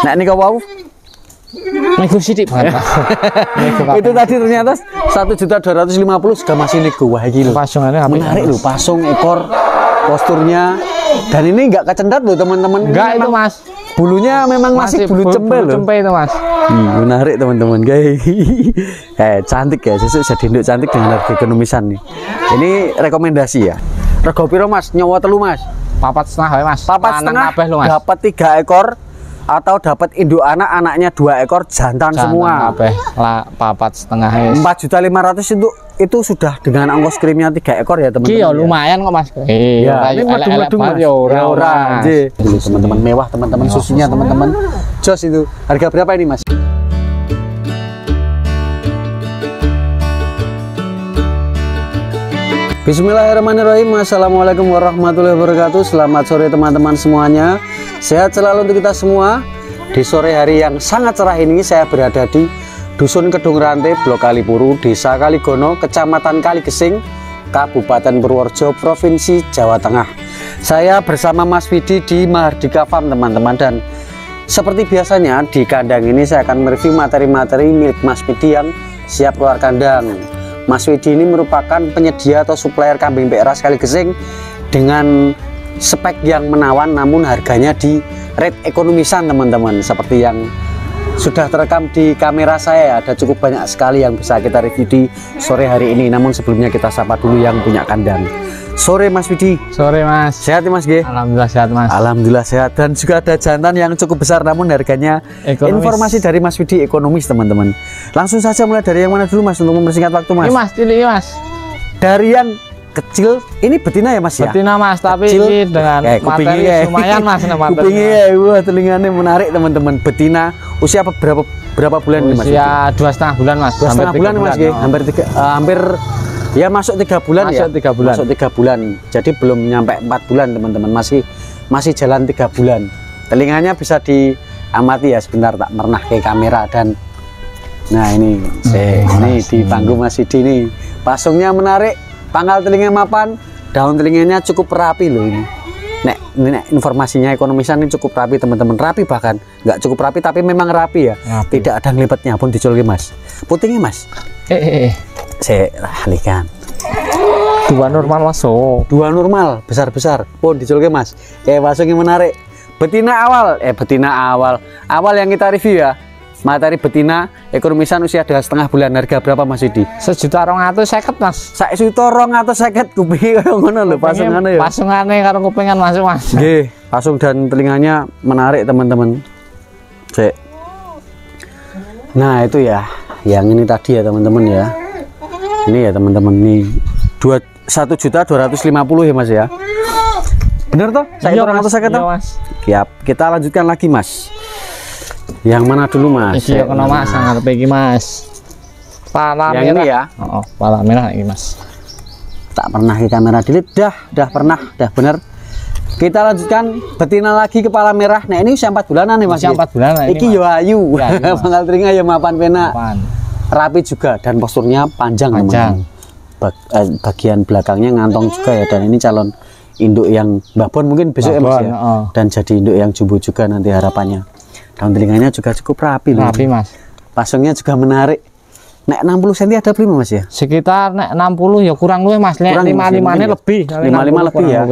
Nah ini kau wow. Nego sidik banget. Itu tadi ternyata 1.250.000 sudah masih nego. Wah gila. Pasungannya menarik loh, pasung ekor, posturnya. Dan ini enggak kecendat loh teman-teman. Enggak itu mas. Bulunya memang masih bulu cempe loh. Cempe itu mas. Menarik teman-teman guys. Cantik ya, sesuk jadi induk cantik dengan harga ekonomisan nih. Ini rekomendasi ya. Rego piro mas? Nyawa telu mas? 4,5 mas. 4,5 dapat 3 ekor atau dapat induk anak, anaknya 2 ekor jantan semua. Lah 4,5 4.500.000 itu sudah dengan ongkos kirimnya 3 ekor ya teman-teman. Iya lumayan kok mas. Iya, ini medung-medung mas. Ora. Teman-teman mewah teman-teman, susunya teman-teman. Jos itu. Harga berapa ini mas? Bismillahirrahmanirrahim. Assalamualaikum warahmatullahi wabarakatuh. Selamat sore teman-teman semuanya. Sehat selalu untuk kita semua. Di sore hari yang sangat cerah ini saya berada di Dusun Kedung Rantai, Blok Kalipuru, Desa Kaligono, Kecamatan Kaligesing, Kabupaten Purworejo, Provinsi Jawa Tengah. Saya bersama Mas Widi di Mahardika Farm teman-teman, dan seperti biasanya di kandang ini saya akan mereview materi-materi milik Mas Widi yang siap keluar kandang. Mas Widi ini merupakan penyedia atau supplier kambing PRS Kaligesing dengan spek yang menawan, namun harganya di rate ekonomisan teman-teman. Seperti yang sudah terekam di kamera saya, ada cukup banyak sekali yang bisa kita review di sore hari ini. Namun sebelumnya kita sapa dulu yang punya kandang. Sore Mas Widi. Sore mas. Sehat ya Mas G? Alhamdulillah sehat mas. Alhamdulillah sehat. Dan juga ada jantan yang cukup besar namun harganya ekonomis. Informasi dari Mas Widi ekonomis teman-teman. Langsung saja mulai dari yang mana dulu Mas untuk mempersingkat waktu Mas? Ini mas, ini mas. Dari yang kecil, ini betina ya Mas ya? Betina mas, tapi kecil, ini dengan materi lumayan mas. Kupingnya wah telinganya menarik teman-teman. Betina usia berapa bulan ini Mas? Usia 2,5 bulan mas. 2,5 bulan Mas G? Hampir ya masuk 3 bulan ya? Masuk 3 bulan. Jadi belum nyampe 4 bulan teman-teman. Masih jalan 3 bulan. Telinganya bisa diamati ya sebentar, tak pernah ke kamera. Dan nah ini di panggung Mas Widi ini. Pasungnya menarik, pangkal telinga mapan, daun telinganya cukup rapi loh ini. Nek informasinya ekonomisan ini cukup rapi teman-teman. Rapi bahkan nggak cukup rapi tapi memang rapi ya. Tidak ada ngelipetnya pun dicolki Mas. Putingnya Mas. Saya alihkan. 2 normal mas. 2 normal besar-besar pun dicolki Mas. Pasungnya menarik. Betina awal yang kita review ya. Materi betina ekonomisan usia 2,5 bulan. Harga berapa Mas Widi? 1.250.000 mas. 1.250.000 kuping kaya ngono lho pasungane ya. Pasungane karo kupingan masuk mas. Nggih, pasung dan telinganya menarik teman-teman. Nah, itu ya. Yang ini tadi ya teman-teman ya. Ini ya teman-teman nih. 1.250.000 ya Mas ya. Bener toh? Saya orang atau saya kata? Siap. Kita lanjutkan lagi Mas. Yang mana dulu Mas? Iki kena Mas, ngarep iki Mas. Pala yang merah. Ini ya. Oh, pala merah ini Mas. Tak pernah di kamera delete, dah pernah, dah bener. Kita lanjutkan betina lagi kepala merah. Nah, ini usia 4 bulanan nih Mas. Usia 4 bulanan ini. Iki yo ayu. Pangkal telinga ya mapan pena. Rapi juga dan posturnya panjang. Teman-teman. Bagian belakangnya ngantong juga ya, dan ini calon induk yang babon mungkin besok ya Mas ya. Dan jadi induk yang jumbo juga nanti harapannya. Daun telinganya juga cukup rapi loh. Rapi Mas. Pasungnya juga menarik. Nek 60 cm ada berapa Mas ya? Sekitar nek 60 ya kurang luwih Mas. Nek 55-nya lebih. 55 lebih ya.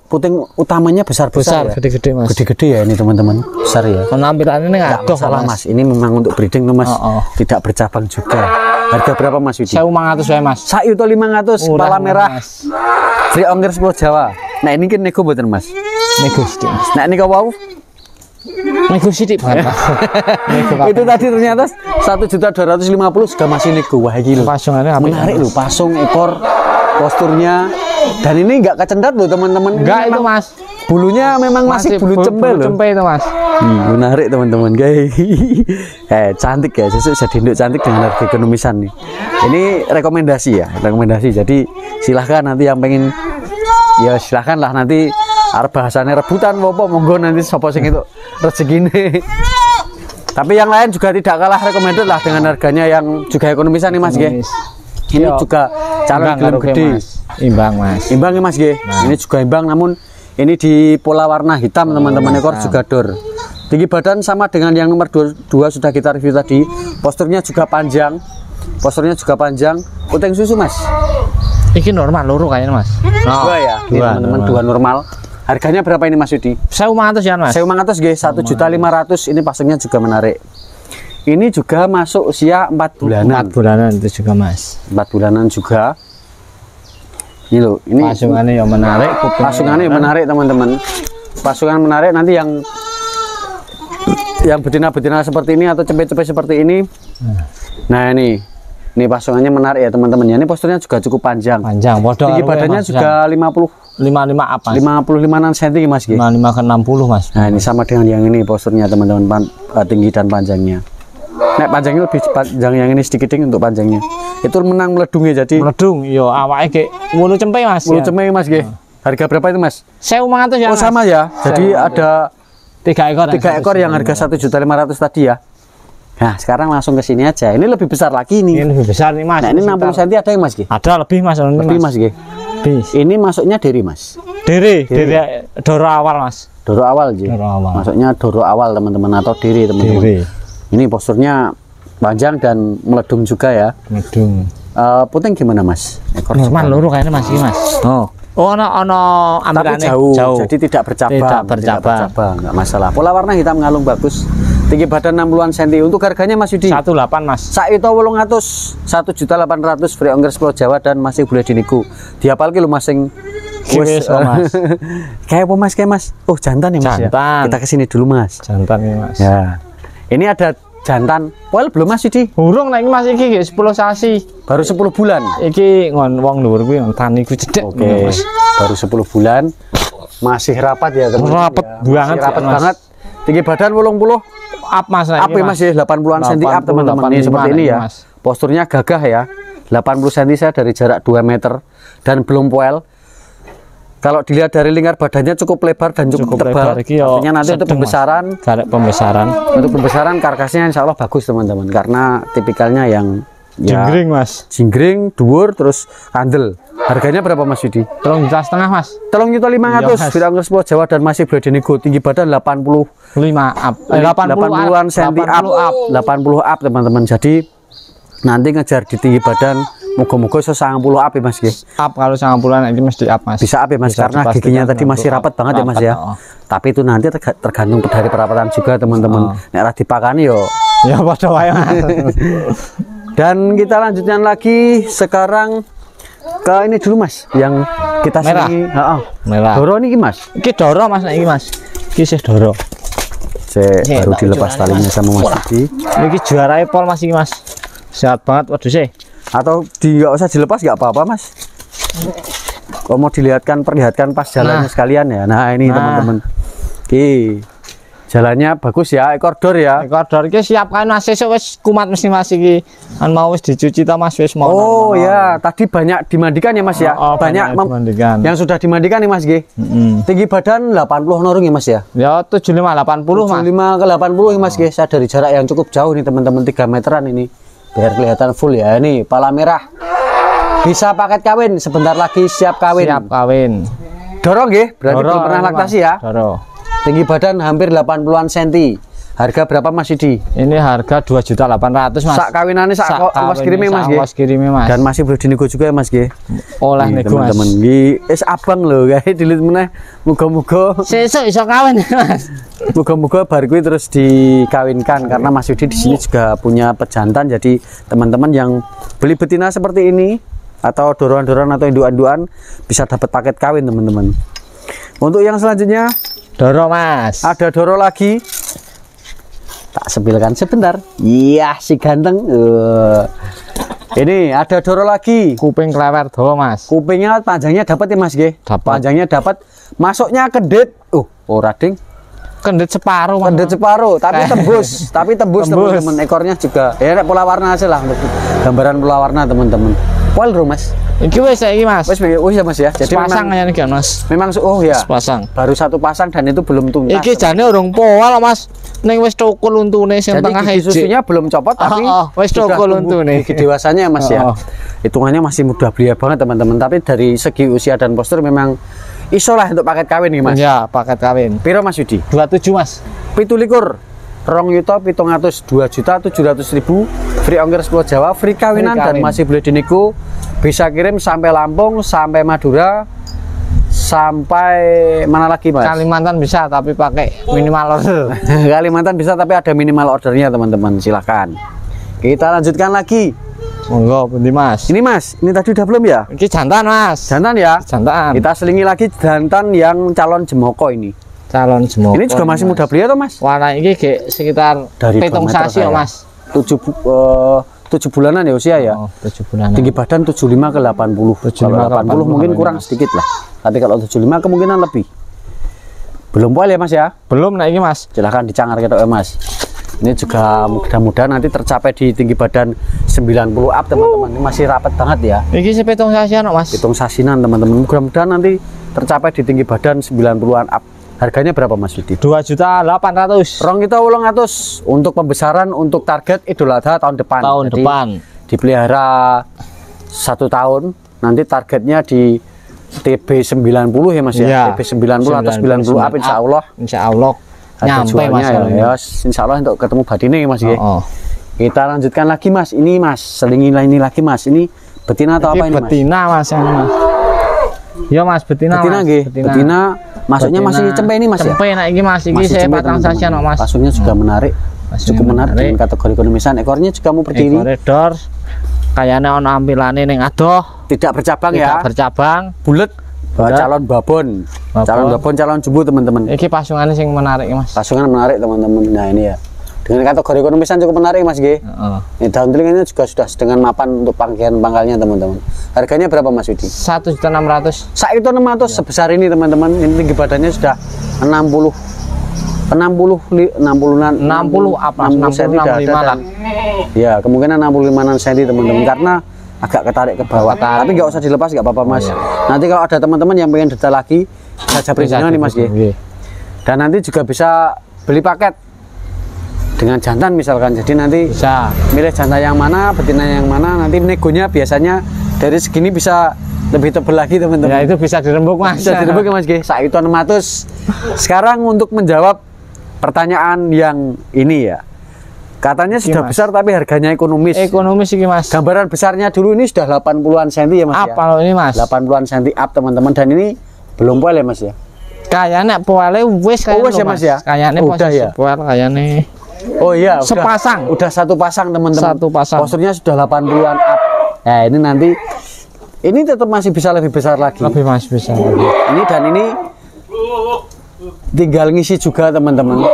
Puting utamanya besar-besar ya? Gede-gede Mas. Gede-gede ya ini teman-teman. Besar ya. Penampilan ini nggak salah Mas. Ini memang untuk breeding tuh Mas. Tidak bercabang juga. Harga berapa Mas Widi? 1.500 ya Mas. 1.500 kepala merah. Free ongkir 10 Jawa. Nah ini kan nego mboten Mas? Nego sithik Mas. Nah ini kau wow. Nego sithik banget Mas. Itu tadi ternyata 1.250.000 sudah masih nego. Wah gila. Pasungannya menarik loh, pasung ekor, posturnya, dan ini enggak kecendat loh teman-teman. Enggak itu Mas. Bulunya memang masih bulu cempe loh. Cempe itu Mas. Menarik teman-teman guys. Cantik ya, sesuk jadi induk cantik dengan harga ekonomisan nih. Ini rekomendasi ya, rekomendasi. Jadi silahkan nanti yang pengen ya silahkan lah nanti. Bahasannya rebutan wopo monggo nanti sopo sing itu rezekine. Tapi yang lain juga tidak kalah recommended lah dengan harganya yang juga ekonomisan nih Mas G. Ini juga calon gelem gede. Imbang Mas. Imbang ya Mas G. Ini juga imbang namun Ini di pola warna hitam teman-teman, ekor juga dor. Tinggi badan sama dengan yang nomor 2 sudah kita review tadi. Posturnya juga panjang. Uteng susu Mas. Iki normal loro kayaknya Mas. Dua ya, teman-teman, dua normal. Harganya berapa ini Mas Yudi? 1.500 ya Mas. 1.500 nggih, 1.500.000. Ini pasangnya juga menarik. Ini juga masuk usia 4 bulanan. 4 bulanan itu juga Mas. 4 bulanan juga. Ini loh, ini pasungannya yang menarik, pasungannya yang menarik teman-teman. Pasungan menarik nanti yang betina-betina seperti ini atau cepet-cepet seperti ini. Nah ini pasungannya menarik ya teman-teman. Ini posturnya juga cukup panjang. Tinggi badannya juga 55 apa? 55 cm Mas. 55 ke 60 Mas. Nah ini sama dengan yang ini posturnya teman-teman, tinggi dan panjangnya. Nek panjangnya lebih panjang yang ini sedikit untuk panjangnya. Itu menang meledungnya jadi. Meledung, yo awake kayak mulu cempe Mas. Mulu cempe Mas nggih. Harga berapa itu Mas? 1.500 ya. Oh sama ya. Jadi ada 3 ekor yang harga 1.500.000 tadi ya. Nah sekarang langsung ke sini aja. Ini lebih besar lagi nih. Ini lebih besar nih Mas. Nah ini 60 cm ada yang Mas nggih? Ada lebih Mas. Lebih Mas nggih. Ini masuknya deri Mas. Deri doro awal Mas. Doro awal sih. Masuknya doro awal teman-teman atau deri teman-teman. Ini posturnya panjang dan meledung juga ya. Meledung. Puting gimana Mas? Ekor normal loro kayaknya Mas ini Mas. Oh ono ambilane jauh. Jadi tidak bercabang. Enggak masalah. Pola warna hitam ngalung bagus. Tinggi badan 60-an cm. Untuk harganya Mas Yudi 18 Mas. Saito 800, 1.800.000 free ongkir Pulau Jawa dan masih boleh dinego. Diapal ki lho Mas sing wis Mas. Kayak apa Mas kayak Mas? Oh jantan ya Mas. Jantan. Ya? Kita kesini dulu Mas. Jantan ya Mas. Ya. Ini ada jantan. Poel belum Mas Yudi? Burung nek Mas iki 10 sasi. Baru 10 bulan. Iki ngon wong dhuwur kuwi tani ku cedhek. Oke. Baru 10 bulan. Masih rapat ya teman-teman. Rapat banget. Rapat banget. Tinggi badan 80 up Mas. Up ya Mas ya, 80-an cm up teman-teman. Ini seperti ini ya. Mas. Posturnya gagah ya. 80 cm saya dari jarak 2 meter dan belum poel. Kalau dilihat dari lingkar badannya cukup lebar dan cukup tebal. Artinya nanti untuk pembesaran, untuk pembesaran karkasnya insya Allah bagus teman-teman. Karena tipikalnya yang jingkring Mas. Jingkring, dhuwur, terus kandel. Harganya berapa Mas Yudi? 3,5 juta Mas. 3.500.000 Firang Pulau Jawa dan masih boleh dinego. Tinggi badan 85 up. 80-an cm up. 80 up teman-teman. Jadi nanti ngejar di tinggi badan moga-moga 90 up ya Mas nggih. Up kalau 90-an ini mesti up Mas. Bisa up ya Mas karena giginya tadi masih rapat banget ya Mas ya. Tapi itu nanti tergantung dari perawatan juga teman-teman. Nek ra dipakani yo ya padha wae Mas. Dan kita lanjutkan lagi sekarang ke ini dulu Mas yang kita sini. Merah. Doro niki Mas. Iki doro Mas nek iki Mas. Iki sih doro. Baru dilepas talinya sama Mas Yudi. Iki juara pol Mas iki Mas. Sehat banget waduh sih. Atau nggak usah dilepas nggak apa-apa Mas. Kalau mau perlihatkan pas jalannya sekalian ya. Nah ini teman-teman. Oke, jalannya bagus ya, ekor dor ya. Ekor dor iki siap kan Mas, sesuk wis kumat mesti Mas iki. Kan mau wis dicuci ta Mas wis mau. Oh ya, tadi banyak dimandikan ya Mas ya. Banyak dimandikan. Yang sudah dimandikan nih Mas nggih. Tinggi badan 80 norung ya Mas ya. Ya 75 80 Mas. 75 ke 80 ya Mas nggih. Saya dari jarak yang cukup jauh nih teman-teman 3 meteran ini. Biar kelihatan full ya. Ini pala merah. Bisa paket kawin, sebentar lagi siap kawin. Siap kawin. Doro nggih, berarti belum pernah laktasi ya. Doro. Tinggi badan hampir 80-an cm. Harga berapa Mas Yudi? Ini harga 2.800.000 Mas. Sak kawinannya sak ongkos kirimnya Mas nggih. Ongkos kirimnya Mas. Dan masih boleh dinego juga ya Mas nggih. Oleh nego Mas. Teman-teman nggih, abang lho gawe dilit meneh. Muga-muga sesuk iso kawin Mas. Moga-moga bar kuwi terus dikawinkan karena Mas Yudi di sini juga punya pejantan. Jadi teman-teman yang beli betina seperti ini atau dorongan-dorongan atau induan-induan bisa dapat paket kawin teman-teman. Untuk yang selanjutnya doro Mas. Ada doro lagi. Tak sepilkan sebentar. Iya si ganteng. Ini ada doro lagi. Kuping klewer dawa Mas. Kupingnya panjangnya dapat ya Mas nggih. Panjangnya dapat. Masuknya kedit. Ora ding. Kendit separuh Mas. Kendit separuh tapi tembus. Teman-teman. Ekornya juga. Ya pola warna aja lah untuk gambaran pola warna teman-teman. Poil ro Mas. Iki wis saiki Mas. Wis ya Mas ya. Jadi pasang ya iki Mas. Memang oh ya. Pasang. Baru satu pasang dan itu belum tuntas. Iki jane urung poal Mas. Ning wis cukul untune sing tengah iki. Susunya belum copot tapi wis cukul untune. Gigi dewasanya Mas ya. Hitungannya masih muda belia banget teman-teman. Tapi dari segi usia dan postur memang iso lah untuk paket kawin nih Mas. Ya, paket kawin. Piro Mas Yudi? 27 Mas. 27 2.700.000 free ongkir Pulau Jawa, free kawinan, dan masih boleh dinego. Bisa kirim sampai Lampung, sampai Madura, sampai mana lagi Mas? Kalimantan bisa tapi pakai minimal order. Kalimantan bisa tapi ada minimal ordernya teman-teman. Silahkan. Kita lanjutkan lagi. Monggo pundi Mas. Ini Mas, ini tadi udah belum ya? Ini jantan Mas. Jantan ya? Jantan. Kita selingi lagi jantan yang calon jemoko ini. Calon jemoko. Ini juga masih muda belia toh Mas? Warna ini kayak sekitar dari 7 sasi ya Mas. 7 bulanan ya usia ya. Oh, 7 bulan. Tinggi badan 75 ke 80. 75 Kalau 80 mungkin kurang sedikit lah. Tapi kalau 75 kemungkinan lebih. Belum poil ya Mas ya? Belum nah ini Mas. Silahkan dicangar gitu ya Mas. Ini juga mudah-mudahan nanti tercapai di tinggi badan 90 up teman-teman. Ini masih rapat banget ya. Ini sepitung sasian Mas. Hitung sasinan teman-teman. Mudah-mudahan nanti tercapai di tinggi badan 90-an up. Harganya berapa Mas Yudi? 2.800.000. Rong kita 800 untuk pembesaran untuk target Idul Adha tahun depan. Jadi, dipelihara 1 tahun, nanti targetnya di TB 90 ya Mas ya. TB 90 atau 90 up insya Allah. Insya Allah nyampe Mas ya. Insya Allah untuk ketemu batine Mas ya. Kita lanjutkan lagi Mas. Ini Mas, selingi ini lagi Mas. Ini betina atau apa ini Mas? Betina Mas yang Mas. Ya Mas, betina. Betina nggih. Betina. Masuknya masih cempe ini Mas ya? Cempe nah ini Mas, ini saya patang saja no Mas. Pasungnya juga menarik. Cukup menarik dengan kategori ekonomisan. Ekornya juga mau berdiri. Koridor. Kayaknya ono ampilane ning adoh. Tidak bercabang ya? Tidak bercabang. Bulet. Calon babon. Calon babon, calon jumbo teman-teman. Ini pasungannya sing menarik Mas. Pasungan menarik teman-teman. Nah ini ya. Dengan kategori ekonomisan cukup menarik Mas G. Ini daun telinganya juga sudah dengan mapan untuk pangkalnya teman-teman. Harganya berapa Mas Yudi? 1.600.000. Saat itu 600 sebesar ini teman-teman. Ini tinggi badannya sudah 60 cm lah. Ya kemungkinan 65 cm teman-teman karena agak ketarik ke bawah. Tapi nggak usah dilepas nggak apa-apa Mas. Nanti kalau ada teman-teman yang pengen detail lagi bisa japri nih Mas G. Dan nanti juga bisa beli paket dengan jantan misalkan, jadi nanti bisa milih jantan yang mana, betina yang mana, nanti negonya biasanya dari segini bisa lebih tebal lagi teman-teman. Ya itu bisa dirembuk Mas. Bisa dirembuk ya Mas G. Saat itu 600. Sekarang untuk menjawab pertanyaan yang ini ya, katanya sudah besar tapi harganya ekonomis. Ekonomis sih Mas. Gambaran besarnya dulu ini sudah 80-an cm ya Mas. Apa kalau ini Mas? 80-an cm up teman-teman, dan ini belum poil ya Mas ya. Kayaknya poilnya wis ya Mas ya. Kayaknya udah ya. Poil kayaknya. Oh iya, sepasang. Udah satu pasang teman-teman. Satu pasang. Posturnya sudah 80-an up. Nah, ini nanti ini tetap masih bisa lebih besar lagi. Lebih masih bisa. Ini dan ini tinggal ngisi juga teman-teman.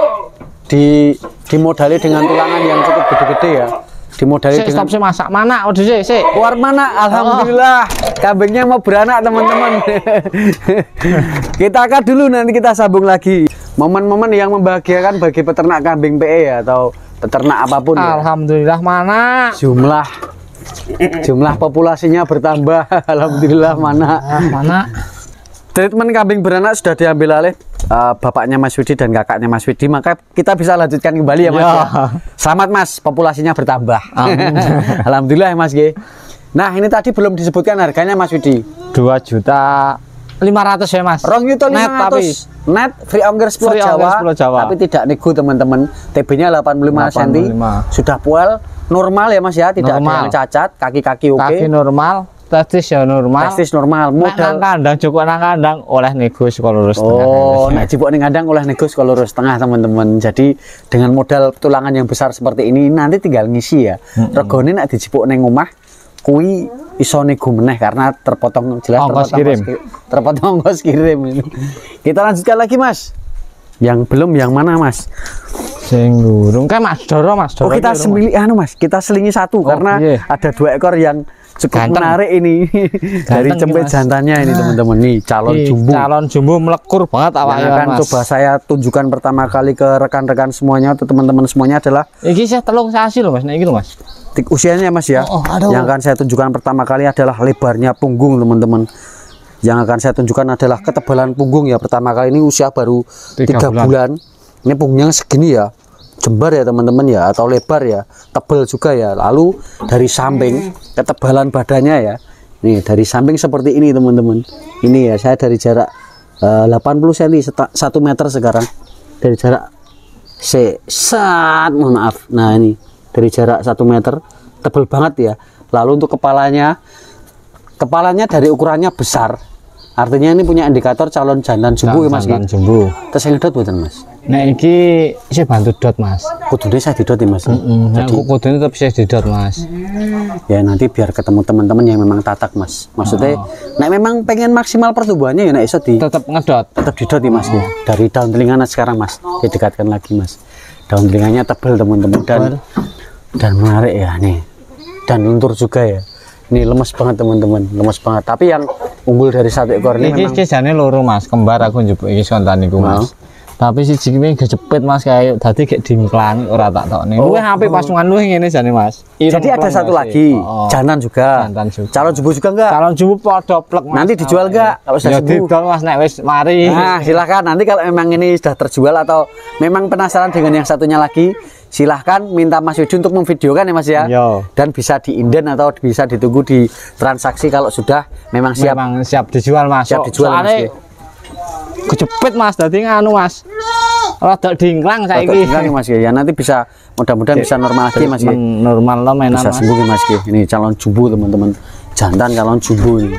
Dimodali dengan tulangan yang cukup gede-gede ya. Dimodali dengan stop masak mana? Udah sih. Keluar mana? Alhamdulillah. Kambingnya mau beranak teman-teman. Kita angkat dulu, nanti kita sambung lagi. Momen-momen yang membahagiakan bagi peternak kambing PE ya, atau peternak apapun ya. Alhamdulillah mana? Jumlah populasinya bertambah. Alhamdulillah mana? Treatment kambing beranak sudah diambil alih bapaknya Mas Widi dan kakaknya Mas Widi, maka kita bisa lanjutkan kembali ya Mas ya. Selamat Mas, populasinya bertambah. Alhamdulillah ya Mas G. Nah ini tadi belum disebutkan harganya Mas Widi. 2.500.000 ya Mas. Rong yuto 500 net free ongkir Pulau Jawa, tapi tidak nego teman-teman. TB-nya 85 cm, sudah poil normal ya Mas ya, tidak ada yang cacat, kaki-kaki oke. Kaki normal, testis ya normal. Testis normal. Modal kandang cukup nang kandang oleh nego sekolah lurus tengah. Oh, nek jipuk ning kandang oleh nego sekolah lurus tengah teman-teman. Jadi dengan modal tulangan yang besar seperti ini nanti tinggal ngisi ya. Regane nek dijipuk ning omah kui iso nego meneh karena terpotong jelas terpotong ongkos kirim. Kita lanjutkan lagi Mas. Yang belum yang mana Mas? Sing durung kan Mas Doro. Oh, kita Mas, kita selingi satu karena ada 2 ekor yang cukup menarik ini. Dari cempe jantannya ini teman-teman nih, calon jumbo. Calon jumbo melekur banget awaknya akan Mas. Coba saya tunjukkan pertama kali ke rekan-rekan semuanya atau teman-teman semuanya adalah iki saya telung sasi loh Mas, nah iki loh Mas. Usianya Mas ya. Yang akan saya tunjukkan pertama kali adalah lebarnya punggung teman-teman. Yang akan saya tunjukkan adalah ketebalan punggung ya. Pertama kali ini usia baru 3 bulan. Ini punggungnya segini ya, jembar ya teman-teman ya, atau lebar ya, tebal juga ya. Lalu dari samping ketebalan badannya ya, nih dari samping seperti ini teman-teman. Ini ya saya dari jarak 80 cm 1 meter sekarang dari jarak mohon maaf. Nah ini dari jarak 1 meter tebal banget ya. Lalu untuk kepalanya dari ukurannya besar, artinya ini punya indikator calon jantan jumbo ya mas. Jantan jumbo. Terus yang ngedot buatan mas? Nah iki saya bantu dot mas. Kudune saya didot ya mas. Jadi kudune tetap saya didot mas. Ya nanti biar ketemu teman-teman yang memang tatak mas. Maksudnya nek memang pengen maksimal pertumbuhannya ya nek iso Tetap ngedot. tetap didot ya mas ya. Dari daun telinganya sekarang mas didekatkan lagi mas. Daun telinganya tebal teman-teman dan menarik ya nih, dan luntur juga ya. Ini lemes banget teman-teman, lemes banget. Tapi yang unggul dari satu ekor ini memang jane loro mas, kembar aku njupuk iki sontan niku mas. Tapi si jingme kecepet mas kayak tadi kayak dimplang ora tak tokne. Luwih apik pasungan luwih ngene jane mas. Jadi ada satu lagi, jantan juga. Calon jumbo juga enggak? Calon jumbo padha plek mas. Nanti dijual enggak? Kalau sudah ya didol mas nek wis mari. Nah, silahkan nanti kalau memang ini sudah terjual atau memang penasaran dengan yang satunya lagi, silahkan minta Mas Yudi untuk memvideokan ya mas ya. Yo. Dan bisa diinden atau bisa ditunggu di transaksi kalau sudah memang siap. Memang siap dijual mas. Siap dijual mas. Kecepet mas, dadi nganu mas. Rada dingklang saiki. Dingklang mas ya. Nanti bisa mudah-mudahan bisa normal lagi mas ya. Normal lo mainan bisa mas. sembuh ya mas ya. Ini calon jumbo teman-teman. Jantan calon jumbo ini.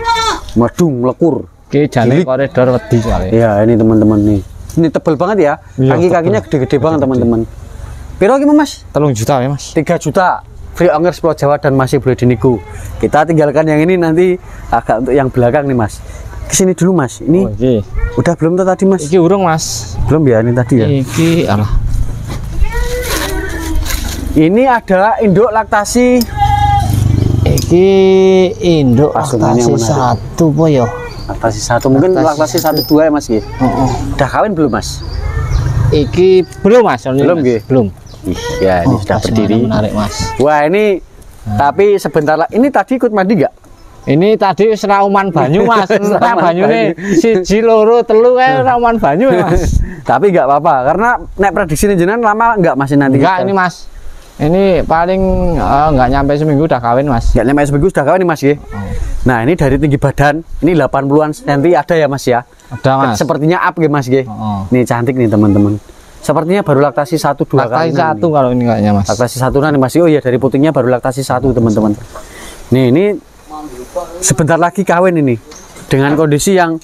Medung lekur. Ki jane koridor wedi soalnya. Iya ini teman-teman nih. Ini tebal banget ya. Kaki-kakinya gede-gede banget teman-teman. Piro ki mas? 3 juta ya mas. 3 juta. Free ongkir Pulau Jawa dan masih boleh dinego. Kita tinggalkan yang ini nanti agak untuk yang belakang nih mas. Kesini dulu mas. Ini udah belum tuh tadi mas? Iki urung mas. Belum ya ini tadi ya. Iki alah. Ini ada induk laktasi. Iki induk laktasi 1 po yo. Laktasi 1 mungkin laktasi 1 2 ya mas ya. Udah kawin belum mas? Iki belum mas. Belum nggih. Belum. Ya ini sudah berdiri. Menarik mas. Wah ini tapi sebentar lagi ini tadi ikut mandi nggak? Ini tadi serauman banyu mas. Entah banyune 1 2 3 kae rauman banyu ya mas. Tapi nggak apa-apa karena nek prediksi jenengan lama nggak masih nanti. Enggak ini mas. Ini paling nggak nyampe seminggu udah kawin mas. Nggak nyampe seminggu sudah kawin nih mas ya. Nah ini dari tinggi badan ini 80-an cm ada ya mas ya. Ada mas. Sepertinya up ya mas ya. Nih cantik nih teman-teman. Sepertinya baru laktasi 1 2 kali. Laktasi 1 kalau ini kayaknya mas. Laktasi 1 nih mas. Oh iya dari putingnya baru laktasi 1 teman-teman. Nih ini sebentar lagi kawin ini dengan kondisi yang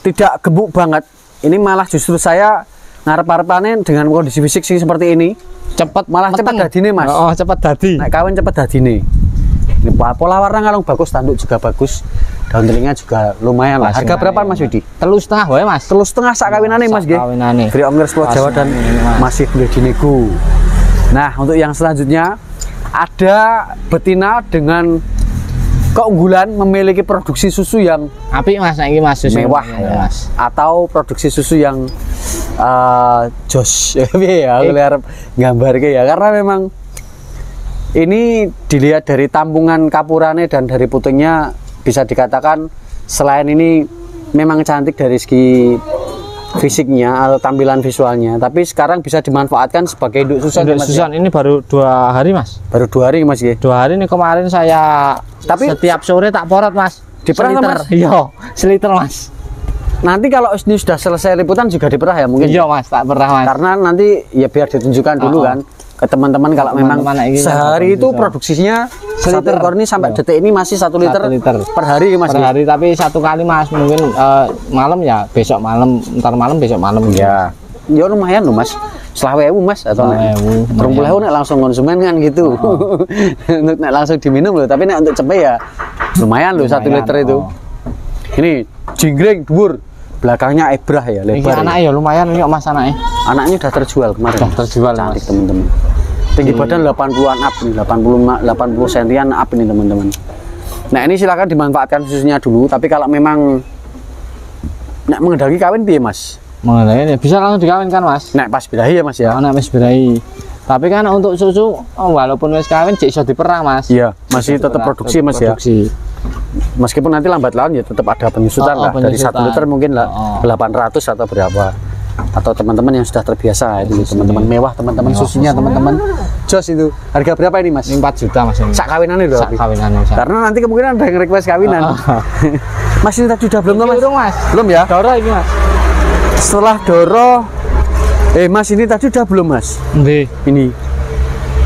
tidak gemuk banget. Ini malah justru saya ngarep-arepanen dengan kondisi fisik sih seperti ini. Cepet Malah cepat dadine mas. Oh cepet dadi. Naik kawin cepet dadine. Ini pola warna kalung bagus, tanduk juga bagus, daun telinga juga lumayan lah. Harga berapa mas Yudi? 3,5 wae mas. 3,5 sak kawinane mas nggih. Kawinane. Free ongkir Pulau Jawa dan masih boleh dinego. Nah untuk yang selanjutnya ada betina dengan keunggulan memiliki produksi susu yang apik mas, ini mas susu mewah ya, mas. Atau produksi susu yang jos ya, aku lihat gambar ya karena memang ini dilihat dari tampungan kapurane dan dari putingnya bisa dikatakan selain ini memang cantik dari segi fisiknya atau tampilan visualnya, tapi sekarang bisa dimanfaatkan sebagai induk susun. Induk susun ini baru 2 hari mas. Baru 2 hari mas ya. 2 hari ini kemarin saya setiap sore tak porot mas. Diperah mas? Iya, seliter mas. Nanti kalau ini sudah selesai liputan juga diperah ya mungkin? Iya mas, tak perah mas. Karena nanti ya biar ditunjukkan dulu kan ke teman-teman kalau memang sehari itu produksinya satu ekor ini sampai detik ini masih 1 liter per hari mas. Per hari tapi 1 kali mas, mungkin malam ya besok malam, ntar malam besok malam ya. Ya lumayan loh mas, selawe mas atau terung nek langsung konsumen kan gitu. Untuk nek langsung diminum loh, tapi nek untuk cepet ya lumayan loh 1 liter itu. Ini jinggreng dhuwur, belakangnya ebrah ya lebar. Anaknya ya lumayan ini mas anaknya. Anaknya udah terjual kemarin. Udah terjual cantik teman-teman. Tinggi badan 80-an up nih, 80 sentian up ini teman-teman. Nah ini silakan dimanfaatkan susunya dulu, tapi kalau memang nek mengendaki kawin piye mas? Mengendaki ya bisa langsung dikawinkan mas. Nek pas birahi ya mas ya? Nek pas birahi. Tapi kan untuk susu walaupun wis kawin cek iso diperah mas. Iya masih tetap produksi mas ya. Meskipun nanti lambat laun ya tetap ada penyusutan lah. Dari 1 liter mungkin lah 800 atau berapa. Atau teman-teman yang sudah terbiasa itu teman-teman mewah teman-teman susunya teman-teman jos itu harga berapa ini mas? 4 juta mas ini. Sak kawinannya loh. Sak kawinannya. Karena nanti kemungkinan ada yang request kawinan. Mas ini tadi udah belum mas? Belum mas. Belum ya? Doro ini mas. Setelah Doro, Mas ini tadi udah belum Mas? Ndi? Ini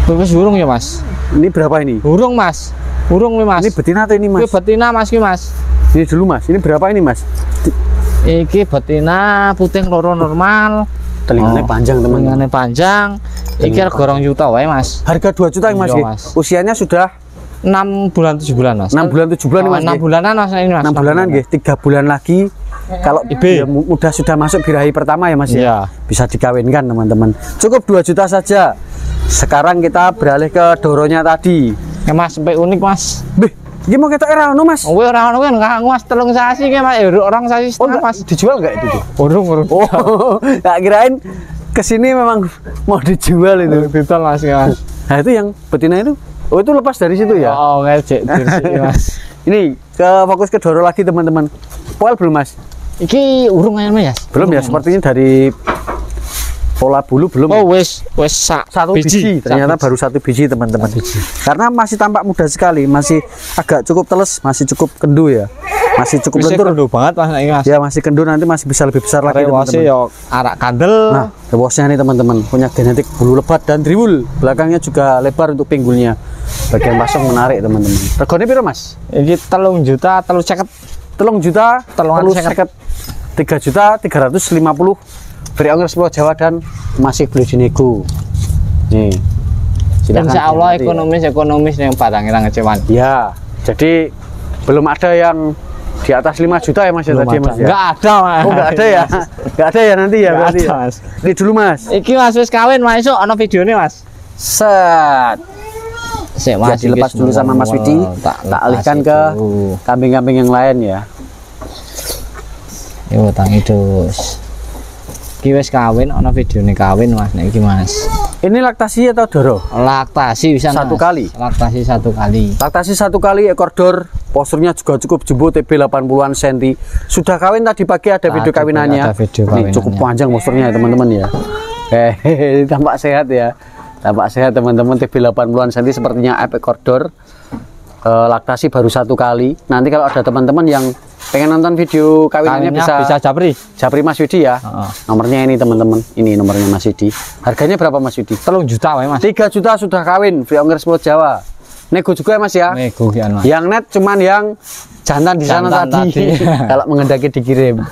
Wis urung ya Mas? ini berapa ini? Urung Mas. Urung nih Mas. Ini betina atau ini Mas? Ini betina Mas ki Mas. Ini dulu Mas. Ini berapa ini Mas? Iki betina puting loro normal. Telinganya panjang teman-teman. Telinganya panjang. Iki harga 2 juta wae Mas. Harga 2 juta Mas, Iya, ya? Mas. Usianya sudah 6 bulan 7 bulan Mas. 6 bulan 7 bulan nih Mas. 6 bulanan Mas ini Mas. 6 bulanan nggih, 3 bulan lagi. Kalau Ibe. ya, udah sudah masuk birahi pertama ya Mas ya. Iya. Bisa dikawinkan teman-teman. Cukup 2 juta saja. Sekarang kita beralih ke Doronya tadi. Ya Mas, sampai unik Mas. Beh, ini mau ketok era ono Mas. Kowe ora ono kan enggak Mas 3 sasi ki Mas. Orang sasi setengah Mas. Dijual enggak itu tuh? Urung. Oh, tak kirain kesini memang mau dijual itu. Betul Mas ya Mas. Nah itu yang betina itu. Oh itu lepas dari situ ya? Oh, ngejek dirsi Mas. Ini ke fokus ke Doro lagi teman-teman. Poel belum Mas? Iki urung ayan Mas. Belum ya, sepertinya dari pola bulu belum. Oh wis Satu biji. Ternyata baru 1 biji teman-teman. Karena masih tampak muda sekali, masih agak cukup teles, masih cukup kendu ya, masih cukup lentur. Kendu banget Mas ini Mas. Ya masih kendu, nanti masih bisa lebih besar lagi Rewase teman-teman. yo arak kandel. Nah, rewosnya nih teman-teman punya genetik bulu lebat dan driwul. Belakangnya juga lebar untuk pinggulnya. Bagian pasang menarik teman-teman. Regane piro Mas? Iki 3 juta 350. 3 juta, 350. 3 juta 350. Beri ongkir Pulau Jawa dan masih beli di nego. Nih. Silakan Insya Allah diamati. ekonomis yang barangnya ngecewan. Ya, jadi belum ada yang di atas 5 juta ya Mas ya tadi Mas ya? Enggak ada Mas. Oh enggak ada ya? Enggak ada ya nanti ya Nggak berarti ada, ya? Mas. Ini dulu Mas. Iki Mas wis kawin Mas esuk ana videone Mas. Set. Sik Mas dilepas dulu sama Mas Widi. Tak alihkan ke kambing-kambing yang lain ya. Yo tang idus. Iki wis kawin ana videone kawin Mas nek iki Mas. Ini laktasi atau Doro? Laktasi bisa Satu Mas. kali? Laktasi 1 kali. Laktasi 1 kali, ekor Dor, posturnya juga cukup jumbo, TB 80-an cm. Sudah kawin tadi pagi ada video Tadi kawinannya. ada video Nih, kawinannya. cukup panjang posturnya ya teman-teman ya. Tampak sehat ya. Tampak sehat teman-teman, TB 80-an cm sepertinya ekor Dor. Laktasi baru 1 kali. Nanti kalau ada teman-teman yang pengen nonton video kawinannya bisa Japri. Japri Mas Widi ya. Heeh. Nomornya ini teman-teman. Ini nomornya Mas Widi. Harganya berapa Mas Widi? 3 juta wae Mas. 3 juta sudah kawin, free ongkir Pulau Jawa. Nego juga ya Mas ya. Nego kian Mas. Yang net cuman yang jantan di sana Jantan tadi. tadi. Kalau mengendaki dikirim.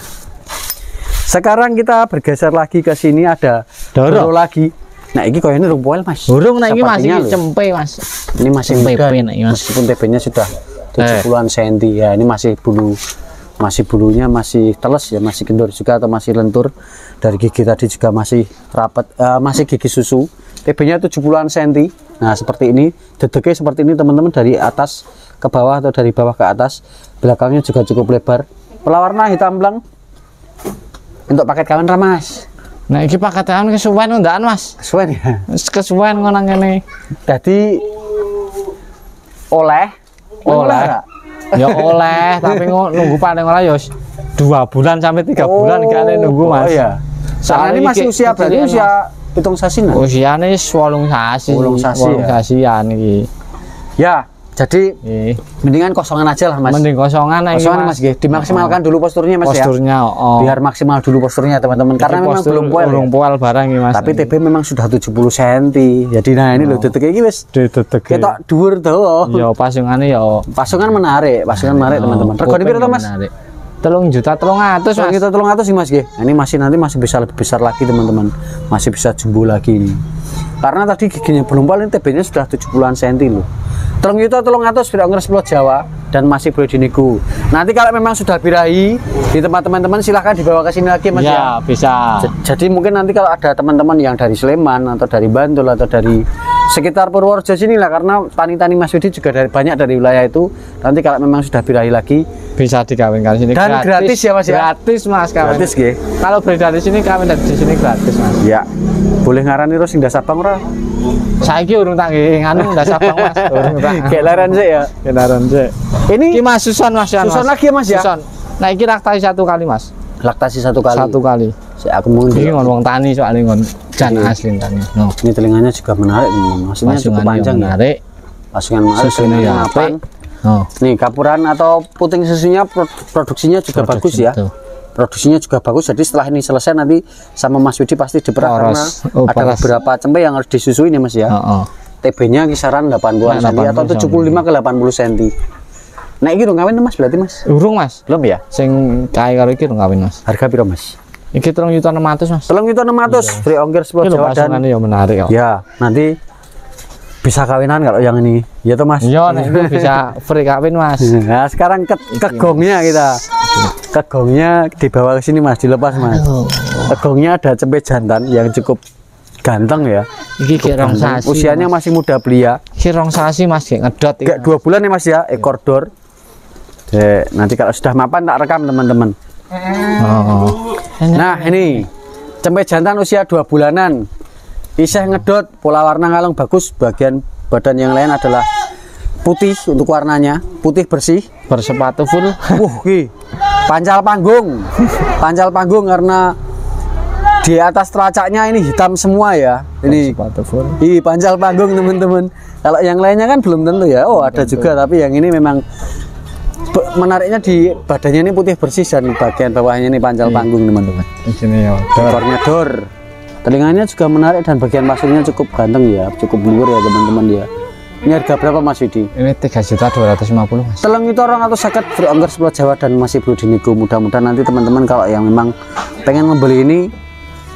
Sekarang kita bergeser lagi ke sini ada Doro lagi. Nah, ini koyoke rung poel Mas. Burung nek iki Mas Sepertinya iki loh. cempe Mas. Ini masih Cempe muda. nek iki, Mas. Meskipun TB-nya sudah 70-an cm ya, ini masih bulunya masih teles ya, masih kendur juga atau masih lentur. Dari gigi tadi juga masih rapat, masih gigi susu. TB-nya 70-an cm. Nah, seperti ini, dedeknya seperti ini teman-teman, dari atas ke bawah atau dari bawah ke atas. Belakangnya juga cukup lebar. Pewarna hitam blang. Untuk paket kawin ra Mas. Nah iki paketan kesuwen undakan Mas. Kesuwen ya. Wis kesuwen ngono nang kene. Jadi oleh. Ya oleh, tapi nunggu paling ora ya 2 bulan sampai 3 bulan gak nunggu Mas. Oh iya. Karena ini masih usia berarti usia pitung sasinan. Usiane 8 sasi. 8 sasi ya. Sasian iki. Ya, jadi Nggih. mendingan kosongan aja lah Mas. Mending kosongan iki Kosongan Mas nggih, dimaksimalkan dulu posturnya Mas ya. Posturnya, Biar maksimal dulu posturnya teman-teman, karena memang belum poel. Belum poel barang iki Mas. Tapi TB memang sudah 70 cm. Jadi nah ini loh detek iki wis dedek. ketok dhuwur to. Ya pasungane ya. Pasungan menarik teman-teman. Regane piro to Mas? 3 juta 300 Mas. Kita 300 sih Mas nggih. Ini masih nanti masih bisa lebih besar lagi teman-teman. Masih bisa jumbo lagi ini. Karena tadi giginya belum poel, ini TB-nya sudah 70-an cm loh. 3 juta 300 free ongkir Pulau Jawa dan masih boleh dinego. Nanti kalau memang sudah birahi di tempat teman-teman silahkan dibawa ke sini lagi Mas ya. Ya, bisa. Jadi mungkin nanti kalau ada teman-teman yang dari Sleman atau dari Bantul atau dari sekitar Purworejo sini lah, karena tani-tani Mas Widi juga banyak dari wilayah itu. Nanti kalau memang sudah birahi lagi Bisa dikawinkan sini dan gratis ya Mas ya. Gratis Mas kawin. Gratis nggih. Kalau beredar di sini kawin di sini gratis Mas. Ya. Boleh ngarani terus sing dasar bang ora? Saiki urung tak nggih nganu ndak sabang Mas. Urung tak. Kayak leren sih ya. Kendaraan sih. Ini Iki Mas Susan Mas ya. Susan lagi ya Mas ya? Susan. Nah iki laktasi 1 kali Mas. laktasi 1 kali. 1 kali. Aku mau Iki ngon wong tani soalnya ngon jan asli tani. No. ini telinganya juga menarik teman-teman. Maksudnya cukup panjang ya. menarik. Pasungan menarik. Susunya ya mapan. Oh. Nih kapuran atau puting susunya produksinya juga bagus ya. Itu. produksinya juga bagus. Jadi setelah ini selesai nanti sama Mas Widi pasti diperah karena ada beberapa cempe yang harus disusui nih Mas ya. TB-nya kisaran 80-an cm atau 75 ke 80 cm. Nah iki dong kawin Mas berarti Mas? Urung Mas. Belum ya? Sing kae karo iki dong kawin Mas. Harga piro Mas? Iki 3.600.000 Mas. 3.600.000 free ongkir 10 Jawa dan ya menarik kok. Ya, nanti bisa kawinan kalau yang ini. Ya toh Mas. Iya, nek itu bisa free kawin Mas. Nah, sekarang ke gongnya kita. Ke gongnya dibawa ke sini Mas, dilepas Mas. Ke gongnya ada cempe jantan yang cukup ganteng ya. Iki kirong sasi. Usianya masih muda belia. Kirong sasi Mas, ngedot iki. Kayak 2 bulan ya Mas ya, ekor dor. Nanti kalau sudah mapan tak rekam teman-teman. Nah, ini cempe jantan usia 2 bulanan. Isih ngedot, pola warna ngaleng bagus, bagian badan yang lain adalah putih untuk warnanya, putih bersih, bersepatu full. Pancal panggung. Pancal panggung karena di atas teracaknya ini hitam semua ya. Ini sepatu full. Pancal panggung teman-teman. Kalau yang lainnya kan belum tentu ya. Oh, ada juga tapi yang ini memang menariknya di badannya ini putih bersih dan bagian bawahnya ini pancal panggung teman-teman. Di sini ya. Ekornya dor. Telinganya juga menarik dan bagian pasirnya cukup ganteng ya, cukup luar ya teman-teman ya. Ini harga berapa Mas Widi? Ini 3.250.000 Mas. Teleng itu orang atau sakit free ongkir 10 Jawa dan masih perlu dinego. Mudah-mudahan nanti teman-teman kalau yang memang pengen membeli ini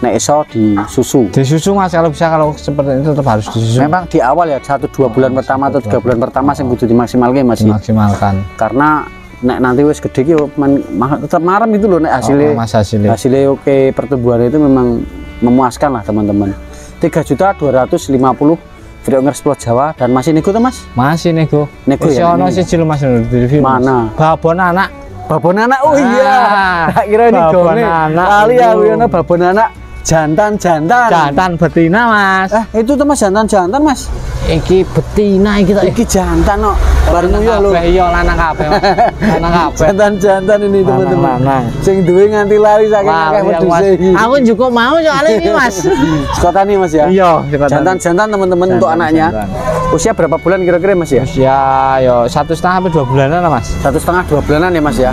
nek iso disusu. Disusu Mas, kalau bisa, kalau seperti itu tetap harus disusu. Memang di awal ya 1-2 bulan pertama atau 3 bulan pertama yang kudu dimaksimalkan Mas. Dimaksimalkan. Karena nek nanti wis gede ki tetap marem itu loh nek hasilnya oke, pertumbuhan itu memang memuaskan lah teman-teman. 3.250.000 free ongkir 10 Jawa dan masih nego tuh Mas? Masih nego. Nego ya. Ono siji lho Mas di review. Mana? Babon anak. Babon anak. Oh iya. Tak kira ini gone. Kali aku ya babon anak jantan. Jantan betina Mas. Itu tuh Mas jantan Mas. Iki betina iki Iki jantan kok. Bareng ya lho. Iya lanang kabeh. Lanang kabeh. Jantan ini teman-teman. Sing duwe nganti lari saking akeh wedhuse iki. Aku juga mau soalnya ini Mas. Sekotani Mas ya. Iya, jantan teman-teman untuk anaknya. Usia berapa bulan kira-kira Mas ya? Usia yo 1,5 sampai 2 bulanan lah Mas. 1,5 2 bulanan ya Mas ya.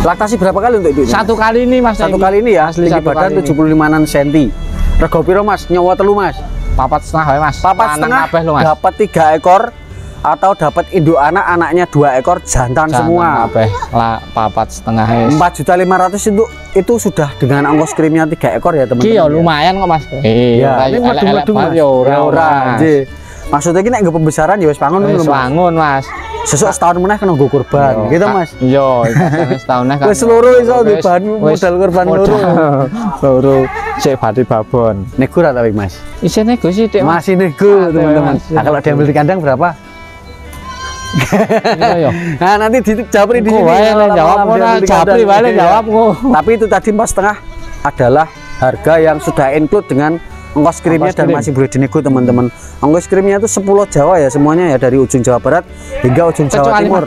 Laktasi berapa kali untuk itu? Satu kali ini Mas. Satu kali ini ya. Tinggi badan 75 cm. Rego piro Mas? Nyawa telu Mas. 4,5 Mas. 4,5 dapat 3 ekor atau dapat induk anaknya 2 ekor jantan semua. Kabeh lah 4,5. 4.500.000 itu sudah dengan ongkos kirimnya 3 ekor ya teman-teman. Iya lumayan kok Mas. Iya. Ini medung Mas. Ora. Maksudnya ini nggak pembesaran ya wis bangun belum? Bangun Mas. Sesuk setahun meneh kena nggo kurban, gitu Mas. Iya, setahun meneh kan. Wis loro iso di bahan modal kurban loro. Loro cek bati babon. Nego ra tapi Mas. Isih nego sih, Dik. Masih nego, teman-teman. Nah, kalau diambil di kandang berapa? Nah, nanti dijawab di sini. Jawab. Tapi itu tadi 4,5 adalah harga yang sudah include dengan ongkos kirimnya dan masih boleh dinego teman-teman. Ongkos kirimnya itu 10 Jawa ya semuanya ya, dari ujung Jawa Barat hingga ujung Jawa Timur.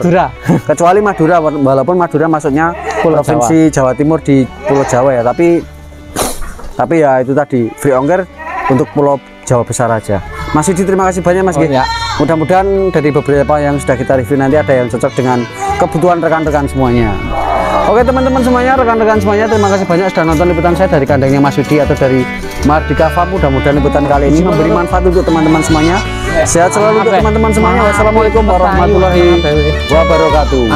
Kecuali Madura, walaupun Madura masuknya provinsi Jawa Timur di Pulau Jawa ya, tapi ya itu tadi free ongkir untuk Pulau Jawa besar aja. Mas Widi, terima kasih banyak Mas. Ya. Mudah-mudahan dari beberapa yang sudah kita review nanti ada yang cocok dengan kebutuhan rekan-rekan semuanya. Oke teman-teman semuanya, rekan-rekan semuanya, terima kasih banyak sudah nonton liputan saya dari kandangnya Mas Widi atau dari Mardika Farm. Mudah-mudahan liputan kali ini memberi manfaat untuk teman-teman semuanya. Sehat selalu untuk teman-teman semuanya. Wassalamualaikum warahmatullahi wabarakatuh.